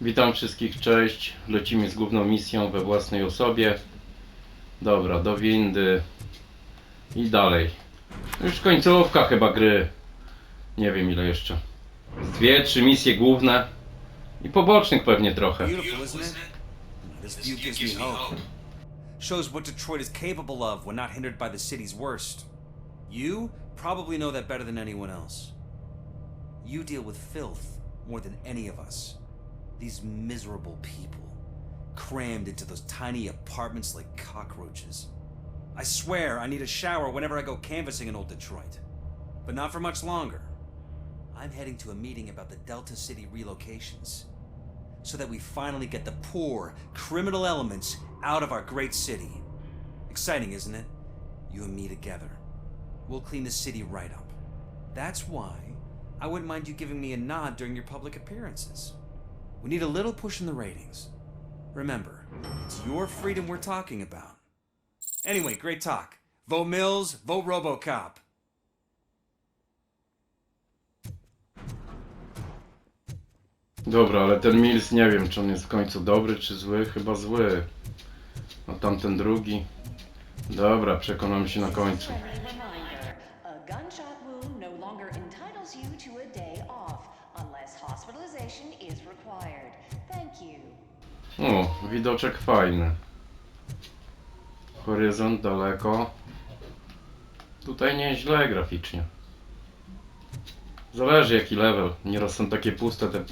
Witam wszystkich, cześć. Lecimy z główną misją we własnej osobie. Dobra, do windy. I dalej. Już końcówka chyba gry. Nie wiem ile jeszcze. Z 2-3 misje główne. I pobocznych pewnie trochę. Beautiful, isn't it? This view gives me hope. Shows what Detroit is capable of when not hindered by the city's worst. You probably know that better than anyone else. You deal with filth more than any of us. These miserable people, crammed into those tiny apartments like cockroaches. I swear I need a shower whenever I go canvassing in old Detroit. But not for much longer. I'm heading to a meeting about the Delta City relocations, so that we finally get the poor, criminal elements out of our great city. Exciting, isn't it? You and me together. We'll clean the city right up. That's why I wouldn't mind you giving me a nod during your public appearances. We need a little push in the ratings. Remember, it's your freedom we're talking about. Anyway, great talk. Vote Mills, vote Robocop. Dobra, ale ten Mills nie wiem czy on jest w końcu dobry czy zły. Chyba zły. A tamten drugi. Dobra, przekonamy się na końcu. O, widoczek fajny. Horyzont daleko. Tutaj nieźle graficznie. Zależy jaki level. Nieraz są takie puste te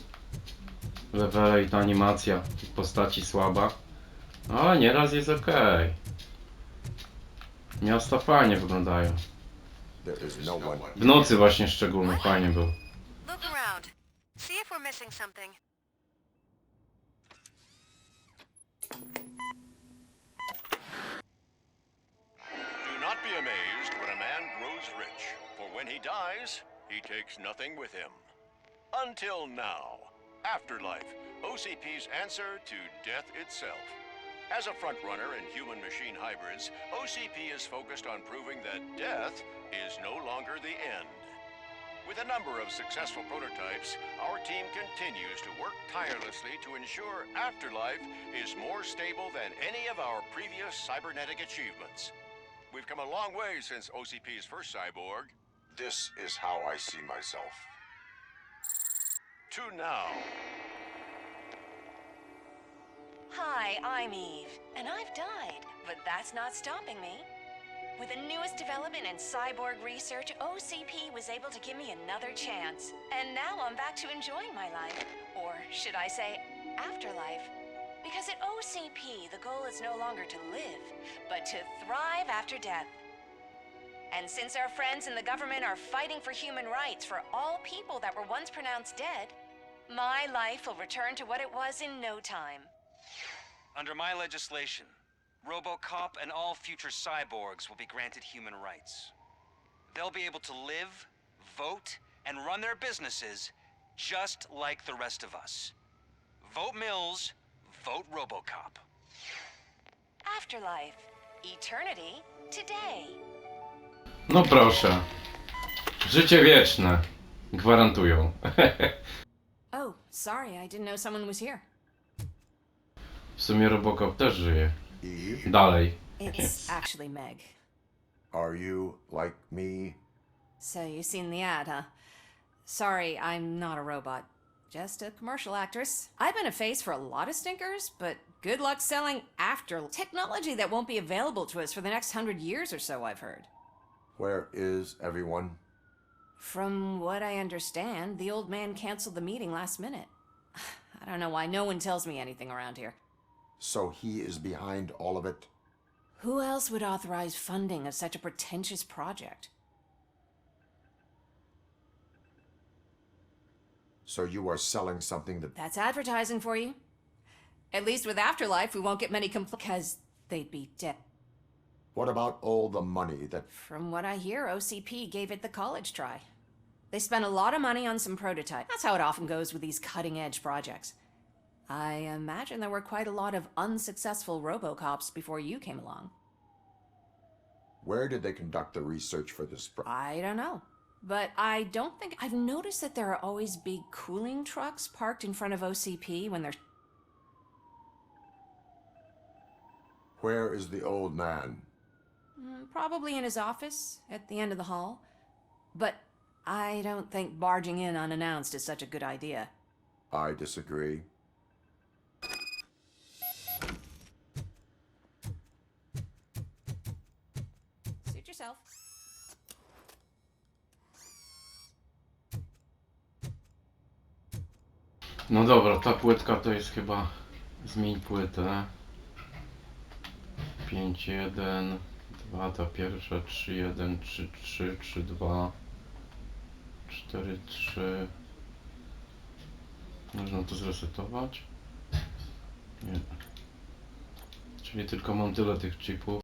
levele i ta animacja postaci słaba. Ale nieraz jest ok. Miasta fajnie wyglądają. W nocy właśnie szczególnie fajnie było. Look around. See if we're missing something. Do not be amazed when a man grows rich, for when he dies, he takes nothing with him. Until now. Afterlife, OCP's answer to death itself. As a frontrunner in human-machine hybrids, OCP is focused on proving that death is no longer the end. With a number of successful prototypes, our team continues to work tirelessly to ensure Afterlife is more stable than any of our previous cybernetic achievements. We've come a long way since OCP's first cyborg. This is how I see myself. To now. Hi, I'm Eve, and I've died, but that's not stopping me. With the newest development in cyborg research, OCP was able to give me another chance. And now I'm back to enjoying my life. Or should I say, afterlife. Because at OCP, the goal is no longer to live, but to thrive after death. And since our friends in the government are fighting for human rights for all people that were once pronounced dead, my life will return to what it was in no time. Under my legislation, Robocop and all future cyborgs will be granted human rights. They'll be able to live, vote, and run their businesses just like the rest of us. Vote Mills, vote Robocop. Afterlife. Eternity. Today. No proszę. Życie wieczne. Gwarantują. Oh, sorry, I didn't know someone was here. W sumie Robocop też żyje. Eve, Dalej. It's actually Meg. are you like me? So you've seen the ad, huh? Sorry, I'm not a robot. Just a commercial actress. I've been a face for a lot of stinkers, but good luck selling after technology that won't be available to us for the next 100 years or so, I've heard. Where is everyone? From what I understand, the old man canceled the meeting last minute. I don't know why no one tells me anything around here. So he is behind all of it? Who else would authorize funding of such a pretentious project? So you are selling something that... That's advertising for you. At least with Afterlife, we won't get many complaints because they'd be dead. What about all the money that... From what I hear, OCP gave it the college try. They spent a lot of money on some prototype. That's how it often goes with these cutting-edge projects. I imagine there were quite a lot of unsuccessful Robocops before you came along. Where did they conduct the research for this I don't know. But I don't think I've noticed that there are always big cooling trucks parked in front of OCP when they're... Where is the old man? Probably in his office at the end of the hall. But I don't think barging in unannounced is such a good idea. I disagree. Suit yourself. No dobra, ta płytka to jest chyba... Zmień płytę. 5-1, 2 ta pierwsza, 3-1, 3-3, 3-2, 4-3. Można to zresetować? Nie. Czyli tylko mam tyle tych chipów.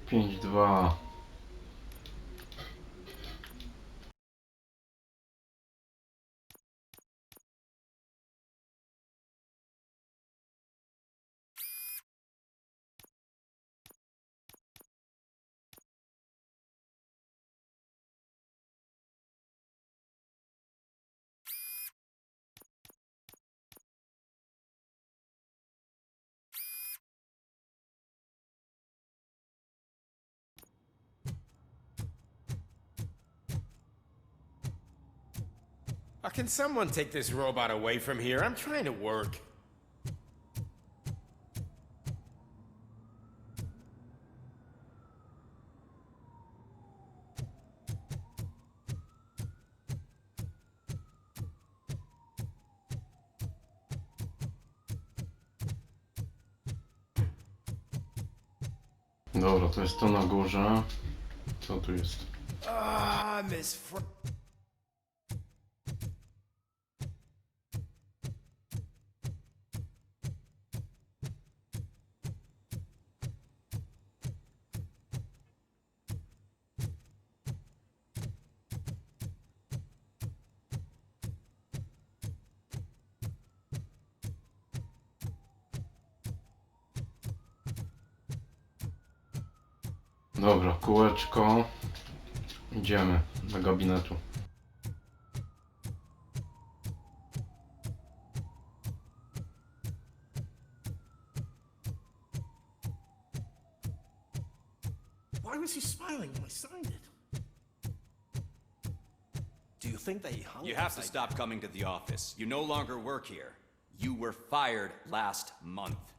Pięć, dwa. Can someone take this robot away from here? I'm trying to work. Dobra, to jest to na górze. Co tu jest? Ah, Miss Dobra, kółeczko. Idziemy do gabinetu. Why was he smiling when I signed it? Do you think they hung You us have to like stop coming to the office. You no longer work here. You were fired last month.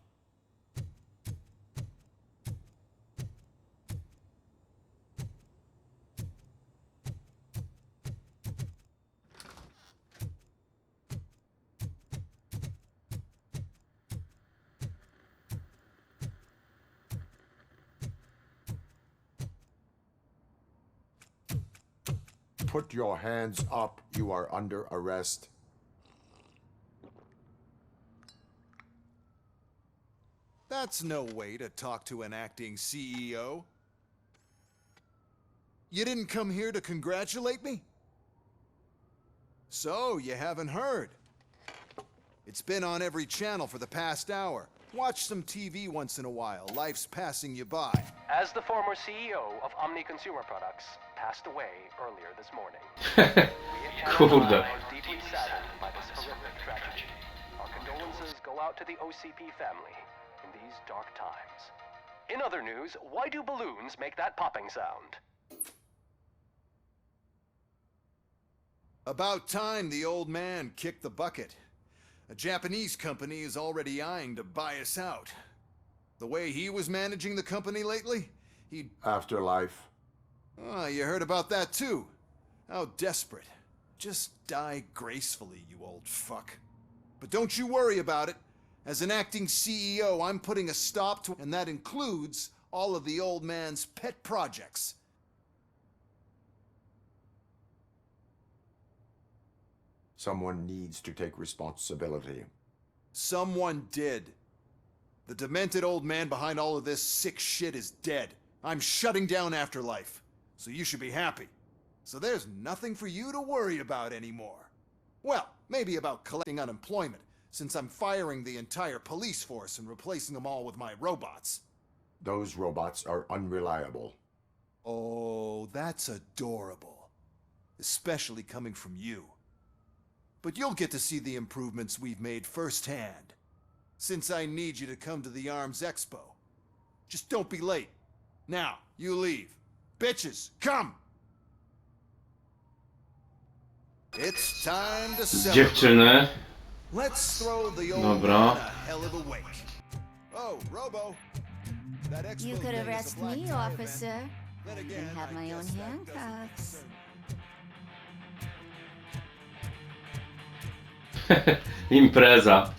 Put your hands up. You are under arrest. That's no way to talk to an acting CEO. You didn't come here to congratulate me? So, you haven't heard. It's been on every channel for the past hour. Watch some TV once in a while. Life's passing you by. As the former CEO of Omni Consumer Products passed away earlier this morning, we at Channel 9 Kurde. are deeply saddened by this horrific tragedy. Our condolences go out to the OCP family in these dark times. In other news, why do balloons make that popping sound? About time the old man kicked the bucket. A Japanese company is already eyeing to buy us out. The way he was managing the company lately, he'd... Afterlife. Oh, you heard about that too. How desperate. Just die gracefully, you old fuck. But don't you worry about it. As an acting CEO, I'm putting a stop to... And that includes all of the old man's pet projects. Someone needs to take responsibility. Someone did. The demented old man behind all of this sick shit is dead. I'm shutting down Afterlife. So you should be happy. So there's nothing for you to worry about anymore. Well, maybe about collecting unemployment, since I'm firing the entire police force and replacing them all with my robots. Those robots are unreliable. Oh, that's adorable. Especially coming from you. But you'll get to see the improvements we've made firsthand. Since I need you to come to the Arms Expo. Just don't be late. Now, you leave. Bitches, come! It's time to celebrate. Dziewczyny. Let's throw the old Dobra. man a hell of a wake. Oh, Robo. That expo You could thing is a arrest black me, tie officer, event. Then again, and have I my own guess that doesn't handcuffs. Impreza.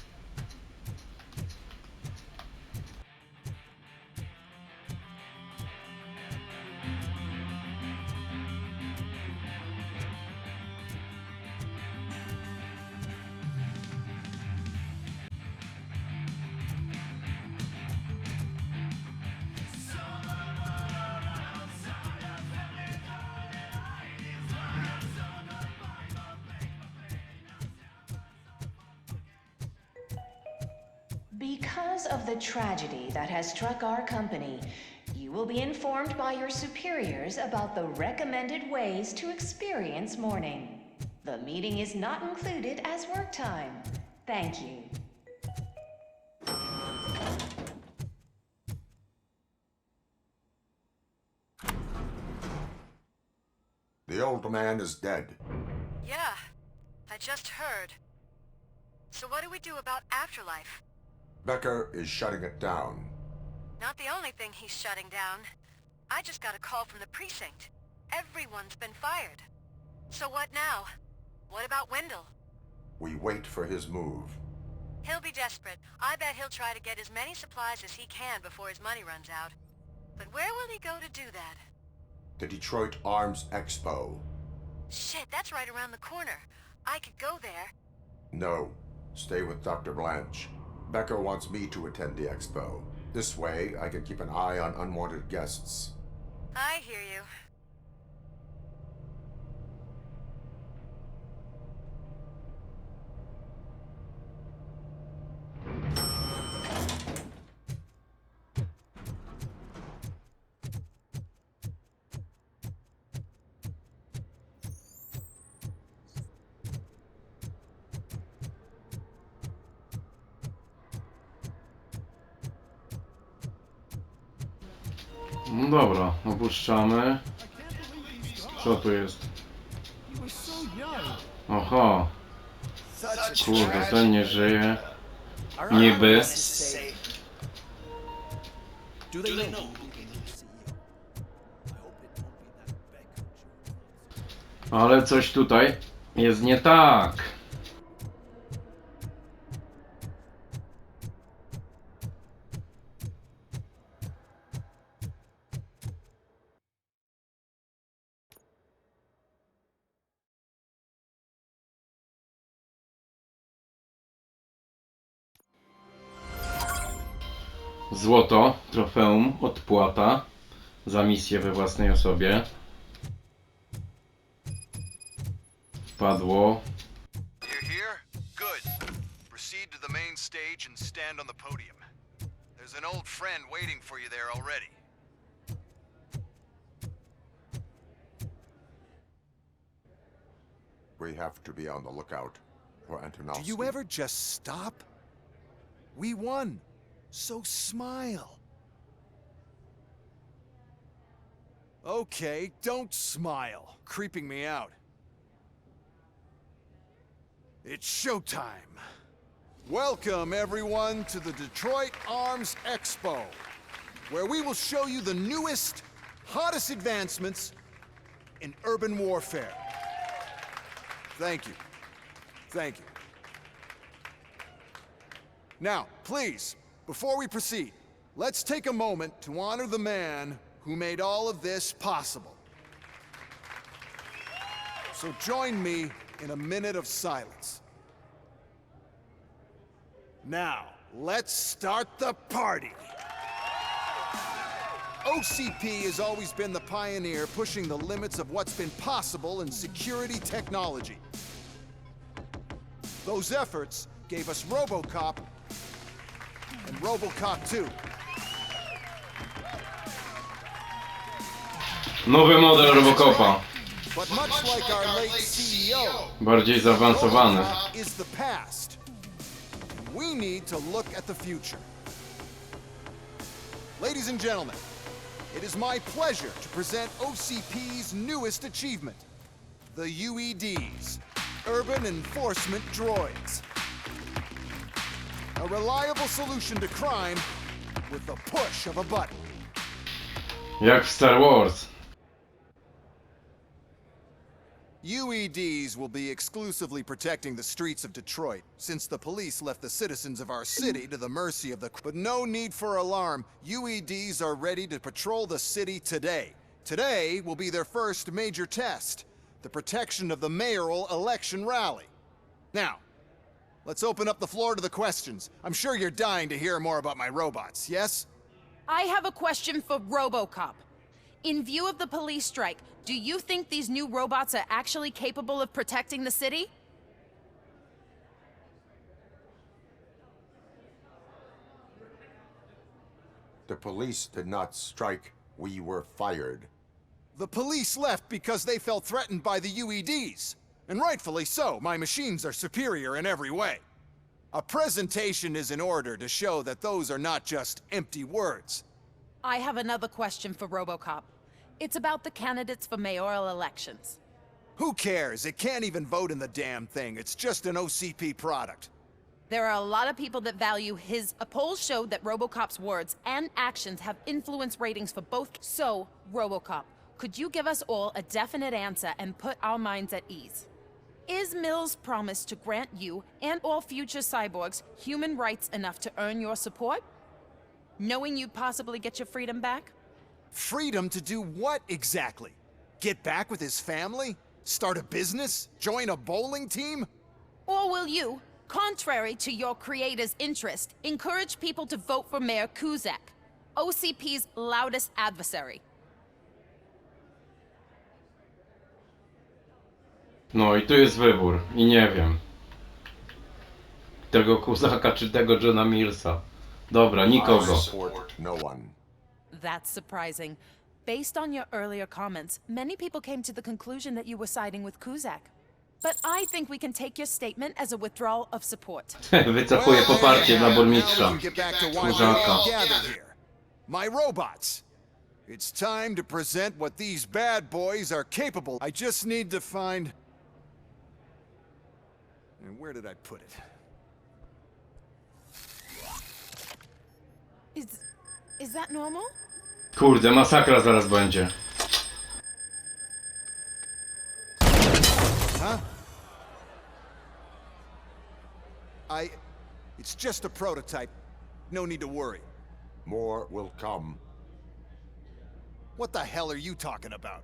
Because of the tragedy that has struck our company, you will be informed by your superiors about the recommended ways to experience mourning. The meeting is not included as work time. Thank you. The old man is dead. Yeah, I just heard. So what do we do about afterlife? Becker is shutting it down. Not the only thing he's shutting down. I just got a call from the precinct. Everyone's been fired. So what now? What about Wendell? We wait for his move. He'll be desperate. I bet he'll try to get as many supplies as he can before his money runs out. But where will he go to do that? The Detroit Arms Expo. Shit, that's right around the corner. I could go there. No, stay with Dr. Blanche. Becker wants me to attend the expo. This way, I can keep an eye on unwanted guests. I hear you. No dobra, opuszczamy. Co tu jest? Oho. Kurde, ten nie żyje. Niby. Ale coś tutaj jest nie tak. Złoto, trofeum, odpłata za misję we własnej osobie. Padło. You're here? Good. Proceed to the main stage and stand on the podium. There's an old friend waiting for you there already. We have to be on the lookout for Antonovsky. Do you ever just stop? We won. So smile. Okay, don't smile. Creeping me out. It's showtime. Welcome, everyone, to the Detroit Arms Expo, where we will show you the newest, hottest advancements in urban warfare. Thank you. Thank you. Now, please, before we proceed, let's take a moment to honor the man who made all of this possible. So join me in a minute of silence. Now, let's start the party. OCP has always been the pioneer pushing the limits of what's been possible in security technology. Those efforts gave us Robocop and Robocop 2. Nowy model Robocopa. But much like our late CEO, Bardziej zaawansowany. Robocop is the past. We need to look at the future. Ladies and gentlemen, it is my pleasure to present OCP's newest achievement, the UEDs, Urban Enforcement Droids. A reliable solution to crime with the push of a button. Jak w Star Wars. UEDs will be exclusively protecting the streets of Detroit, since the police left the citizens of our city to the mercy of the... But no need for alarm. UEDs are ready to patrol the city today. Today will be their first major test, the protection of the mayoral election rally. Now, let's open up the floor to the questions. I'm sure you're dying to hear more about my robots, yes? I have a question for Robocop. In view of the police strike, do you think these new robots are actually capable of protecting the city? The police did not strike. We were fired. The police left because they felt threatened by the UEDs. And rightfully so, my machines are superior in every way. A presentation is in order to show that those are not just empty words. I have another question for Robocop. It's about the candidates for mayoral elections. Who cares? It can't even vote in the damn thing. It's just an OCP product. There are a lot of people that value his... Polls showed that Robocop's words and actions have influenced ratings for both... So, Robocop, could you give us all a definite answer and put our minds at ease? Is Mills' promise to grant you and all future cyborgs human rights enough to earn your support? Knowing you'd possibly get your freedom back? Freedom to do what exactly? Get back with his family? Start a business? Join a bowling team? Or will you, contrary to your creator's interest, encourage people to vote for Mayor Kuzak, OCP's loudest adversary? No i tu jest wybór. I nie wiem. Tego Kuzaka czy tego Johna Millsa. Dobra, I nikogo. support no one. That's surprising. Based on your earlier comments, many people came to the conclusion that you were siding with Kuzak. But I think we can take your statement as a withdrawal of support. Wycofuję poparcie dla now we burmistrza. can get back to why we're Kuzaka. all gathered here. My robots. It's time to present what these bad boys are capable. I just need to find... And where did I put it? Is that normal? Kurde, masakra zaraz będzie. Huh? It's just a prototype. No need to worry. More will come. What the hell are you talking about?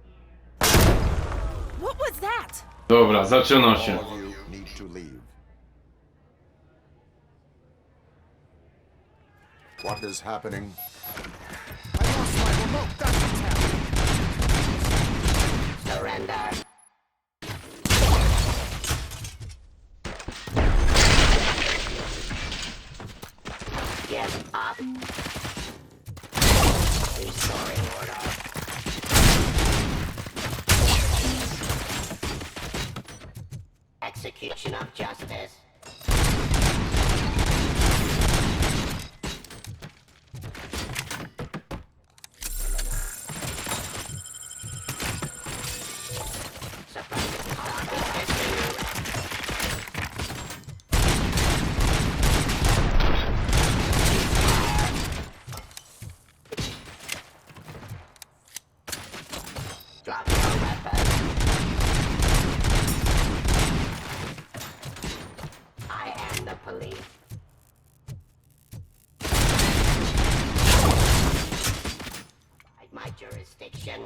What was that? Dobra, zaczyna się. All of you need to leave. What is happening? I lost my remote. That's what's happening. Surrender. Give up. Restoring order. Execution of justice. Drop your weapon. I am the police. My jurisdiction.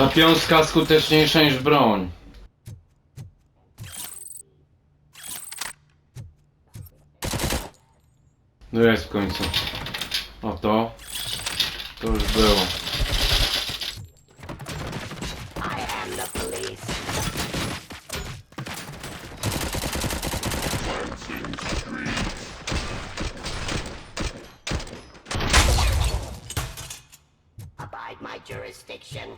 Ta piąska skuteczniejsza niż broń. No jest w końcu. O to. To już było. I am the police. Abide my jurisdiction.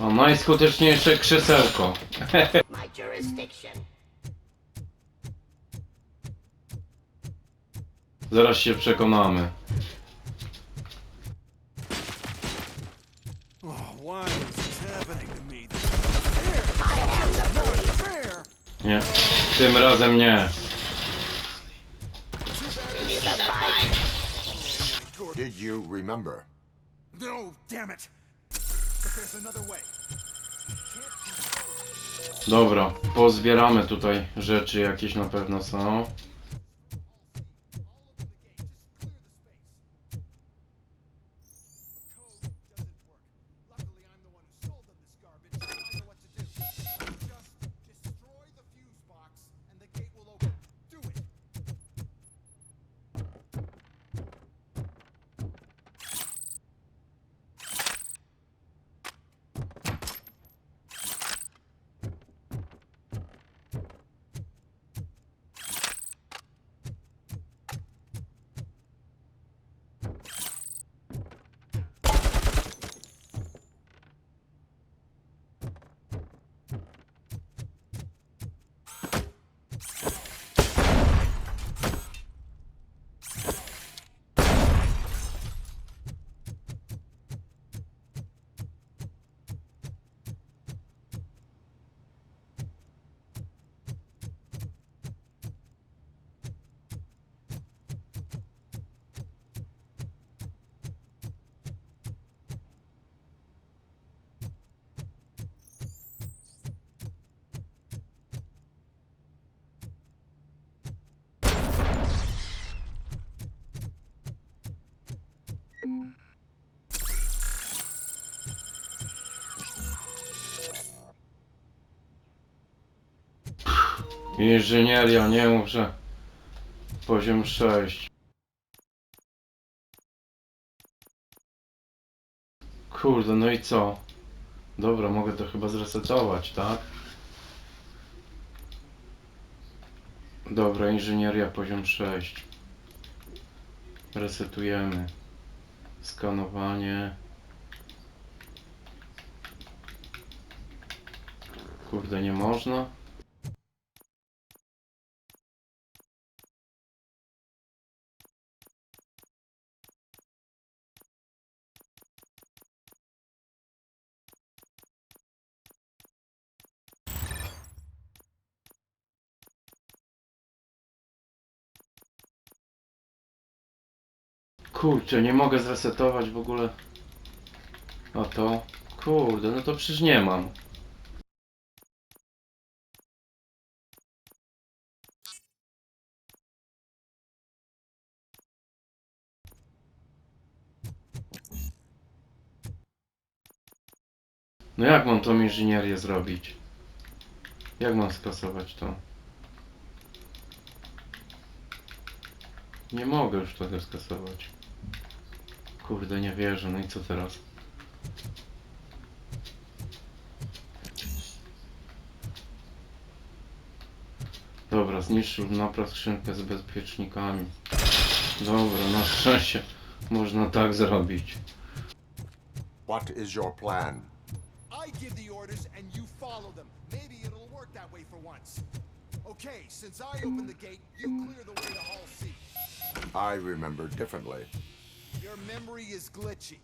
O, najskuteczniejsze krzesełko. My jurisdiction. Zaraz się przekonamy. Oh, why is this happening to me? I am the police. Fair. Nie. Tym razem nie. Did you remember? No, damn it. But there's another way. Dobra, pozbieramy tutaj rzeczy jakieś na pewno są. Inżynieria, nie mów, że poziom 6. Kurde, no i co? Dobra, mogę to chyba zresetować, tak? Dobra, inżynieria poziom 6. Resetujemy. Skanowanie. Kurde, nie można? Kurczę, nie mogę zresetować w ogóle. A to? Kurde, no to przecież nie mam. No jak mam tą inżynierię zrobić? Jak mam skasować to? Nie mogę już tego skasować. Kurde, nie wierzę, no i co teraz? Dobra, zniszczył napraw skrzynkę z bezpiecznikami. Dobra, na szczęście można tak zrobić. What is your plan? I give the orders and you follow them. Maybe it'll work that way for once. Okay, since I opened the gate, you clear the way to Hall C. I remember differently. Your memory is glitchy.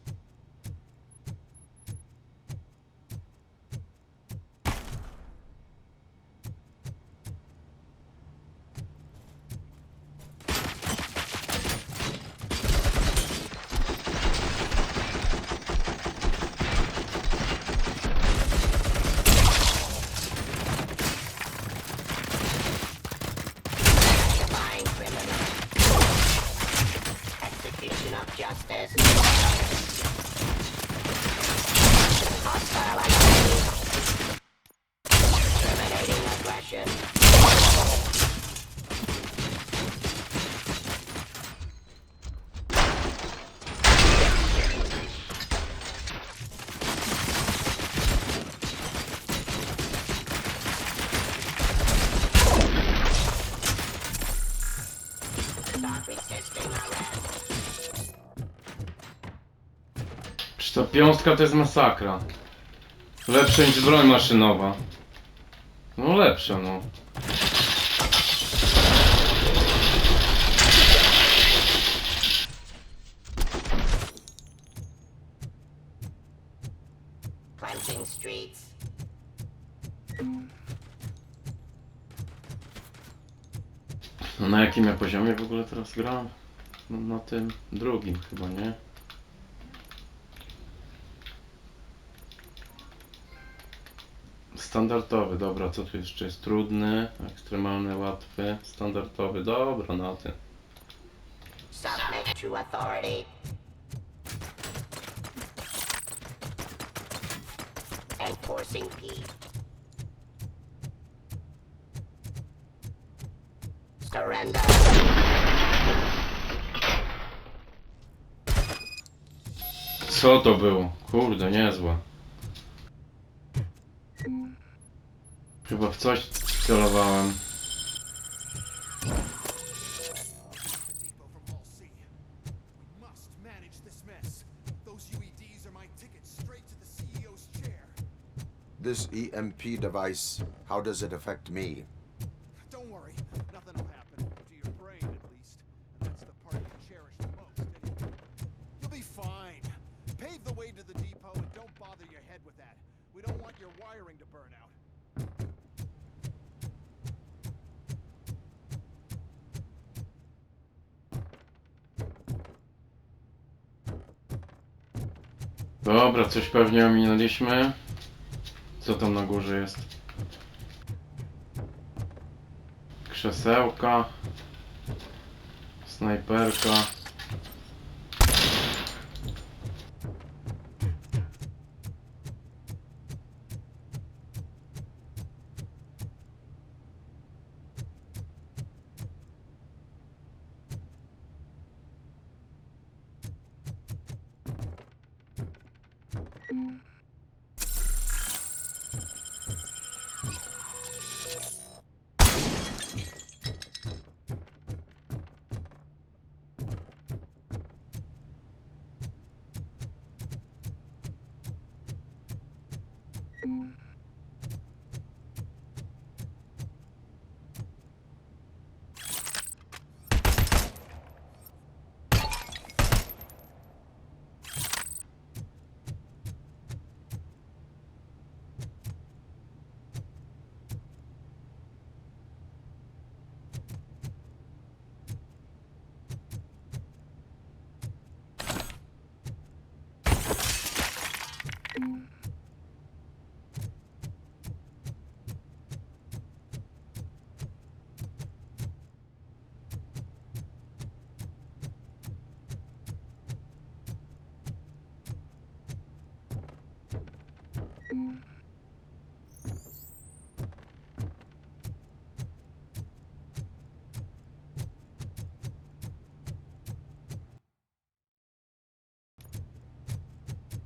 Czy to piąstka to jest masakra. Lepsza niż broń maszynowa. No lepsza, no. Cleansing streets. No na jakim ja poziomie w ogóle teraz gram? No, na tym drugim chyba, nie? Standardowy, dobra, co tu jeszcze jest? Trudny, ekstremalny, łatwy, standardowy, dobra, na tym. Submit to authority. Enforcing peace. Surrender. Co to było? Kurde, niezłe. Chyba w coś celowałem. Depot from Hall C. We must manage this mess. Those UEDs are my ticket straight to the CEO's chair. This EMP device, how does it affect me? Don't worry, nothing will happen. To your brain, at least. And that's the part you cherish the most, anyway. You'll be fine. Pave the way to the depot and don't bother your head with that. We don't want your wiring to burn out. Dobra, coś pewnie ominęliśmy. Co tam na górze jest? Krzesełka. Snajperka.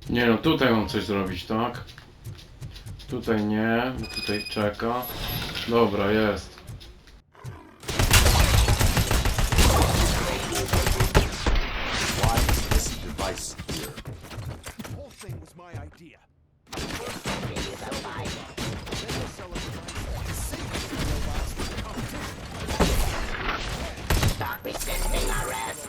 Nie no, tutaj mam coś zrobić, tak? Tutaj nie, tutaj czeka. Dobra, jest. Why is this device here? The whole thing was my idea. Stop resisting arrest.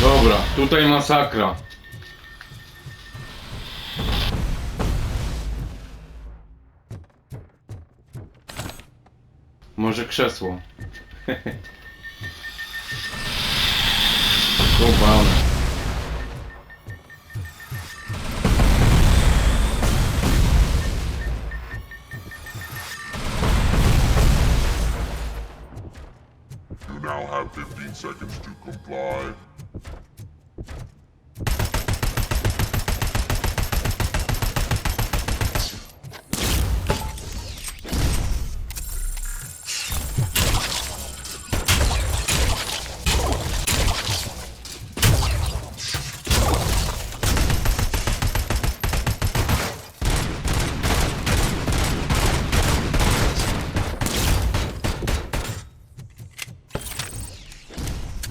Dobra, tutaj masakra. Może krzesło. Kubane. You now have 15 seconds to comply.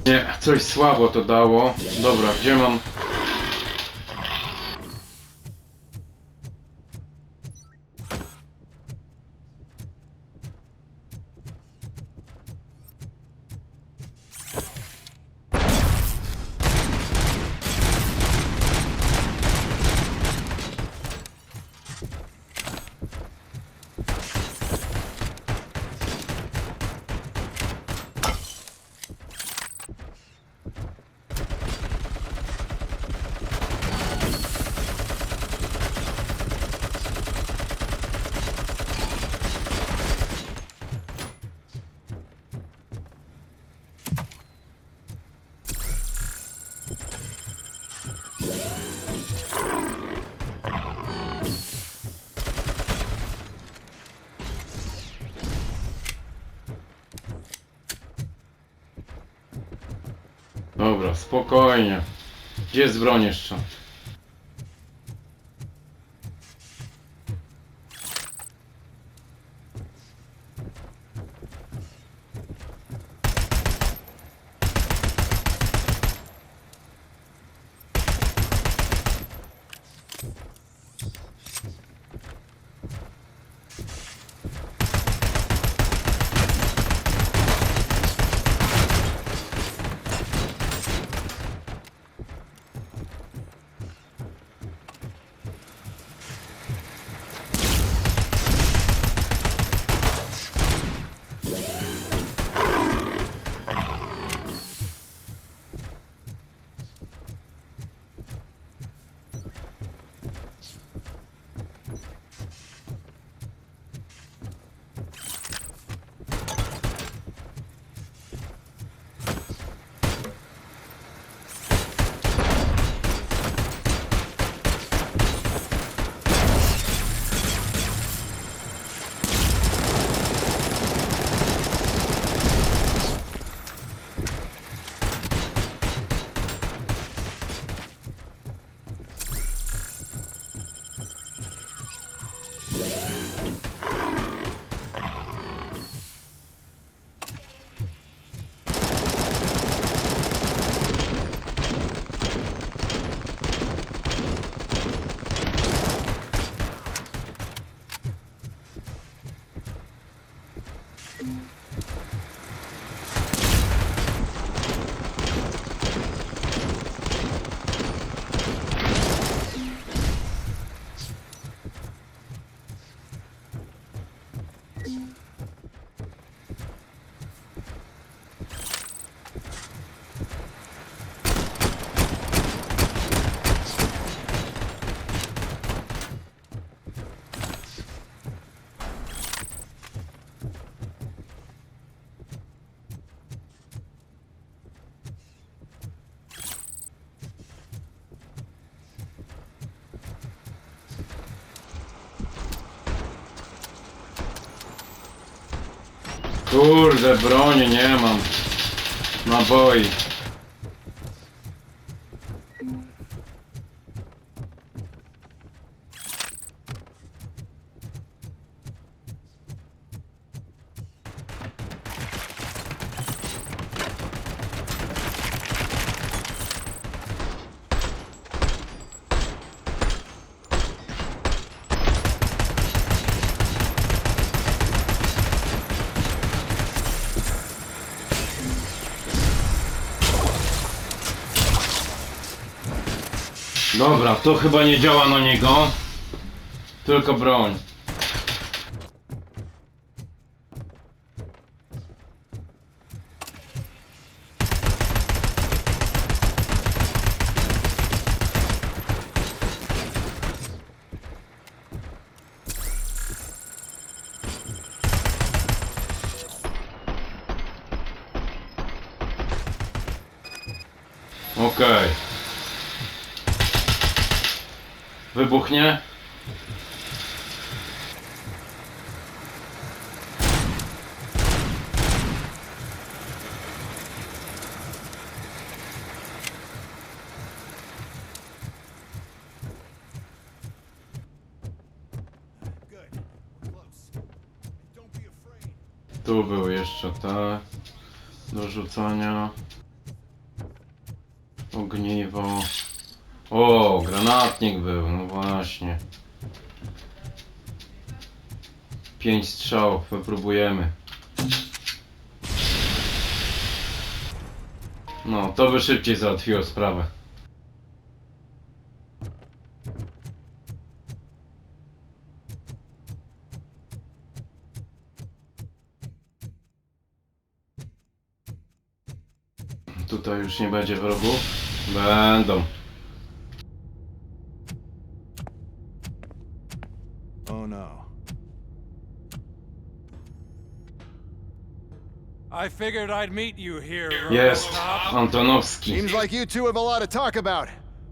Nie, coś słabo to dało. Dobra, gdzie mam... Dobra, spokojnie. Gdzie jest broń jeszcze? Kurde, broni nie mam. Naboi. Dobra, to chyba nie działa na niego. Tylko broń. Okej. Wybuchnie? Tu był jeszcze te do rzucania. Ogniwo. O, granatnik był, no właśnie. 5 strzałów, wypróbujemy. No, to by szybciej załatwiło sprawę. Tutaj już nie będzie wrogów. Będą. Oh no. I figured I'd meet you here, Jest Robocop. Antonowski. Seems like you two have a lot to talk about.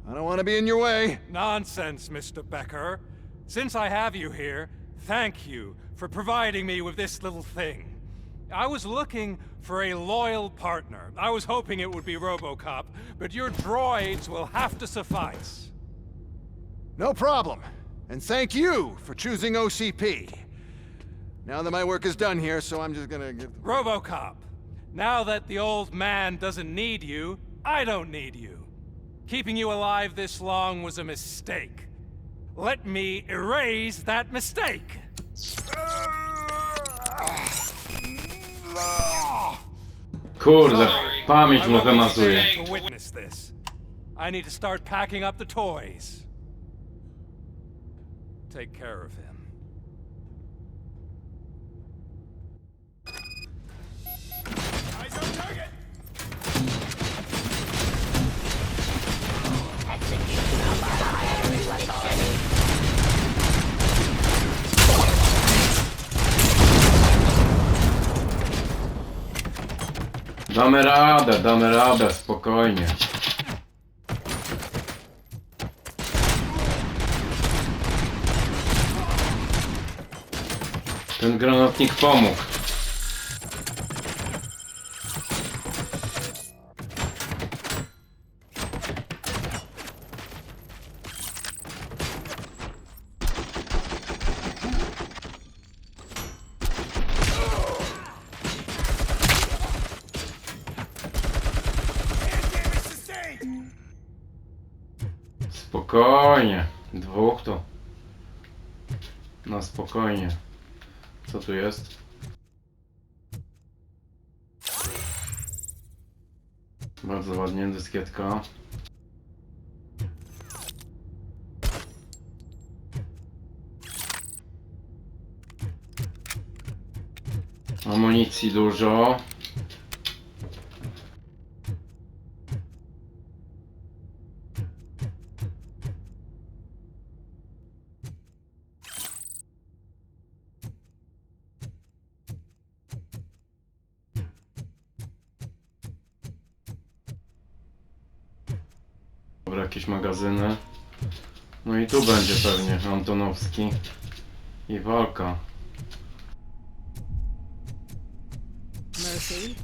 I don't want to be in your way. Nonsense, Mr. Becker. Since I have you here, thank you for providing me with this little thing. I was looking for a loyal partner. I was hoping it would be Robocop, but your droids will have to suffice. No problem. And thank you for choosing OCP. Now that my work is done here, so I'm just gonna give... Robocop, now that the old man doesn't need you, I don't need you. Keeping you alive this long was a mistake. Let me erase that mistake. Kurde, pamięć mu wymazuje. To witness this. I need to start packing up the toys. Take care of him. Eyes on target! Execution of our highest authority. Damy radę, spokojnie. Ten granatnik pomógł. Spokojnie. Dwóch to. No spokojnie. Co tu jest? Bardzo ładnie, dyskietka. Amunicji dużo. Dobra, jakieś magazyny. No i tu będzie pewnie Antonowski. I walka. Murphy?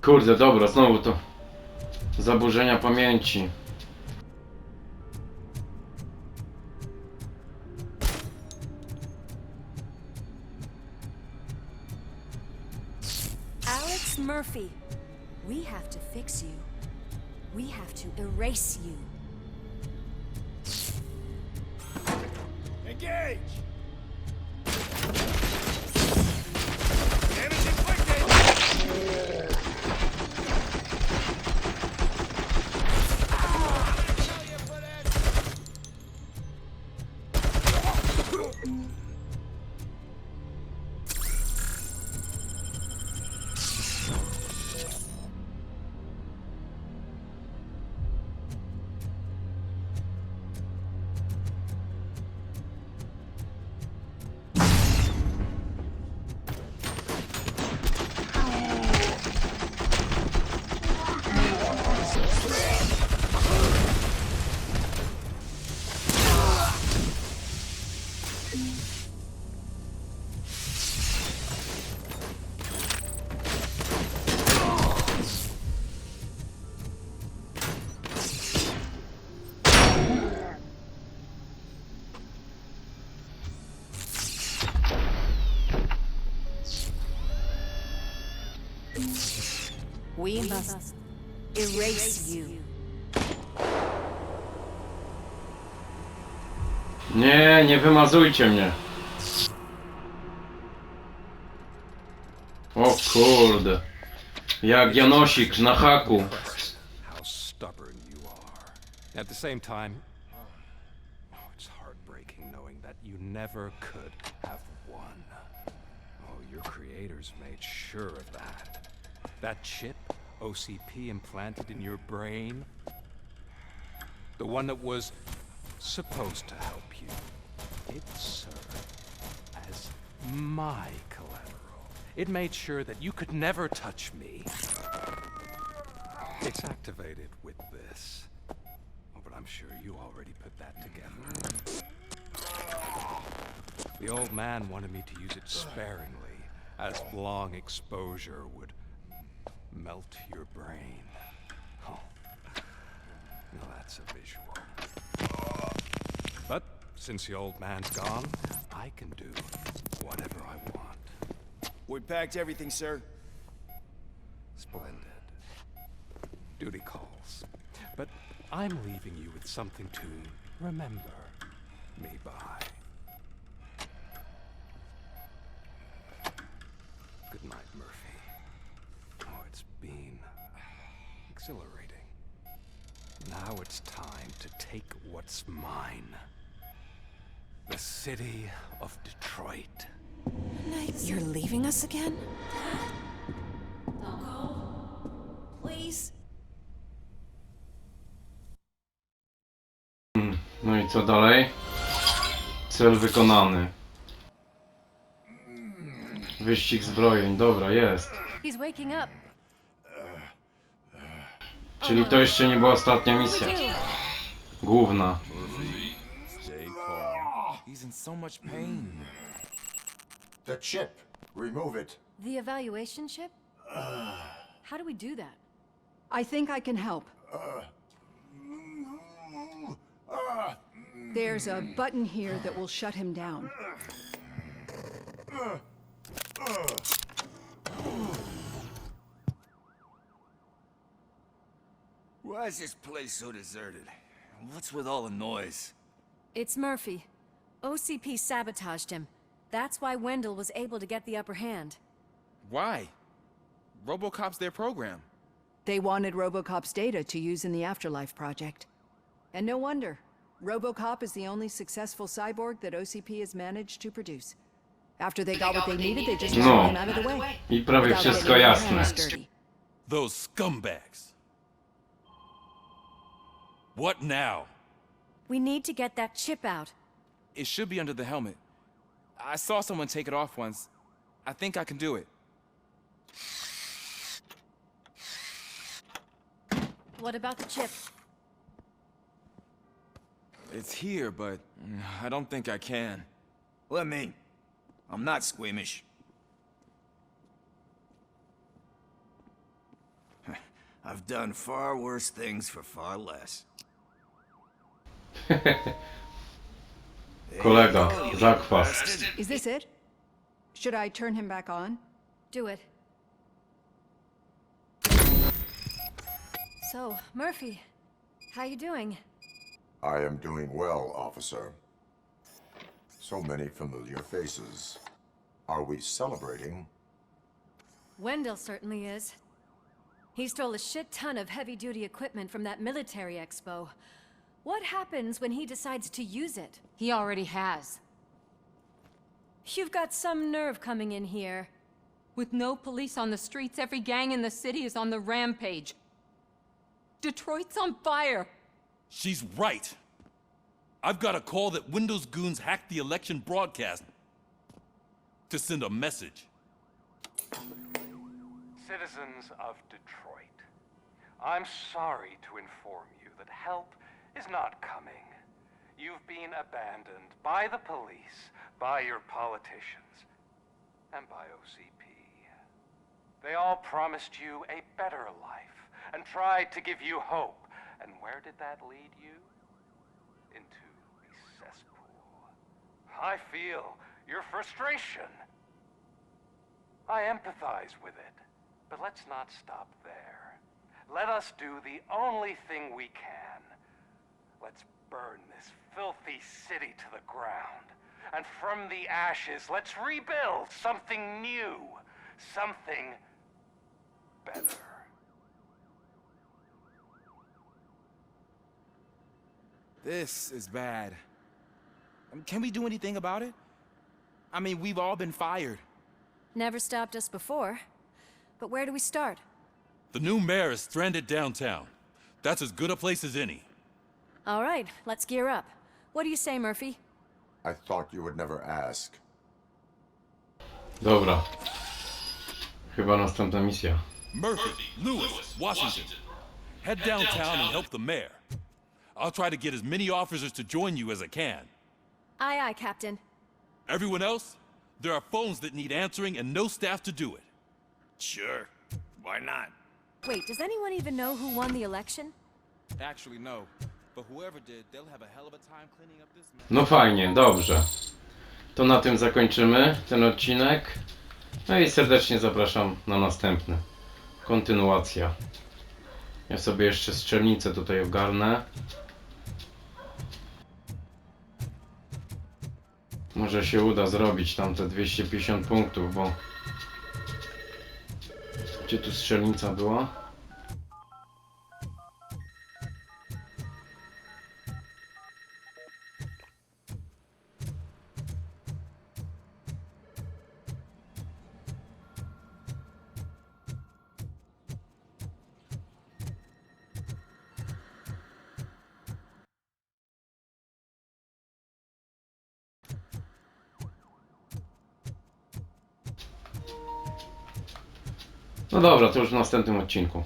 Kurde, dobra, znowu to zaburzenia pamięci. Alex Murphy, we have to fix you. We have to erase you. Engage! Damage inflicted! We must erase you. Nie, nie wymazujcie mnie. O kurde. Jak Janosik na haku. How stubborn you are. At the same time, it's heartbreaking knowing that you never could have won. Oh, your creators made sure of that. That chip OCP implanted in your brain, the one that was supposed to help you, it served as my collateral. It made sure that you could never touch me. It's activated with this. Oh, but I'm sure you already put that together. The old man wanted me to use it sparingly, as long exposure would melt your brain. Oh, now that's a visual. But since the old man's gone, I can do whatever I want. We packed everything, sir. Splendid. Duty calls. But I'm leaving you with something to remember me by. Good night, Murphy. Oh, it's been exhilarating. Now it's time to take what's mine. The city of Detroit. You're leaving us again? Don't go. Please. No i co dalej? Cel wykonany. Wyścig zbrojeń, dobra, jest. He's waking up. Czyli to jeszcze nie była ostatnia misja. Główna. Stay calm. He's in so much pain. The chip. Remove it. The evaluation chip? How do we do that? I think I can help. There's a button here that will shut him down. Why is this place so deserted? What's with all the noise? It's Murphy. OCP sabotaged him. That's why Wendell was able to get the upper hand. Why? Robocop's their program. They wanted Robocop's data to use in the Afterlife project. And no wonder. Robocop is the only successful cyborg that OCP has managed to produce. After they got what they needed, they just threw him out of the way. I prawie wszystko jasne. Those scumbags. What now? We need to get that chip out. It should be under the helmet. I saw someone take it off once. I think I can do it. What about the chip? It's here, but I don't think I can. Let me. I'm not squeamish. I've done far worse things for far less. Kolega, zakwas. Is this it? Should I turn him back on? Do it. So, Murphy, how you doing? I am doing well, officer. So many familiar faces. Are we celebrating? Wendell certainly is. He stole a shit ton of heavy-duty equipment from that military expo. What happens when he decides to use it? He already has. You've got some nerve coming in here. With no police on the streets, every gang in the city is on the rampage. Detroit's on fire. She's right. I've got a call that Windows goons hacked the election broadcast to send a message. Citizens of Detroit, I'm sorry to inform you that help is not coming. You've been abandoned by the police, by your politicians, and by OCP. They all promised you a better life and tried to give you hope. And where did that lead you? Into a cesspool. I feel your frustration. I empathize with it. But let's not stop there. Let us do the only thing we can. Let's burn this filthy city to the ground. And from the ashes, let's rebuild something new. Something better. This is bad. Can we do anything about it? I mean, we've all been fired. Never stopped us before. But where do we start? The new mayor is stranded downtown. That's as good a place as any. All right, let's gear up. What do you say, Murphy? I thought you would never ask. Dobra. Chyba następna misja. Murphy, Lewis, Washington. Head downtown and help the mayor. I'll try to get as many officers to join you as I can. Aye, aye, Captain. Everyone else? There are phones that need answering and no staff to do it. Sure. Why not? Wait, does anyone even know who won the election? Actually, no. But whoever did, they'll have a hell of a time cleaning up this mess. No fajnie, dobrze. To na tym zakończymy ten odcinek. No i serdecznie zapraszam na następny. Kontynuacja. Ja sobie jeszcze strzelnicę tutaj ogarnę. Może się uda zrobić tam te 250 punktów, bo... Gdzie tu strzelnica była? No dobra, to już w następnym odcinku.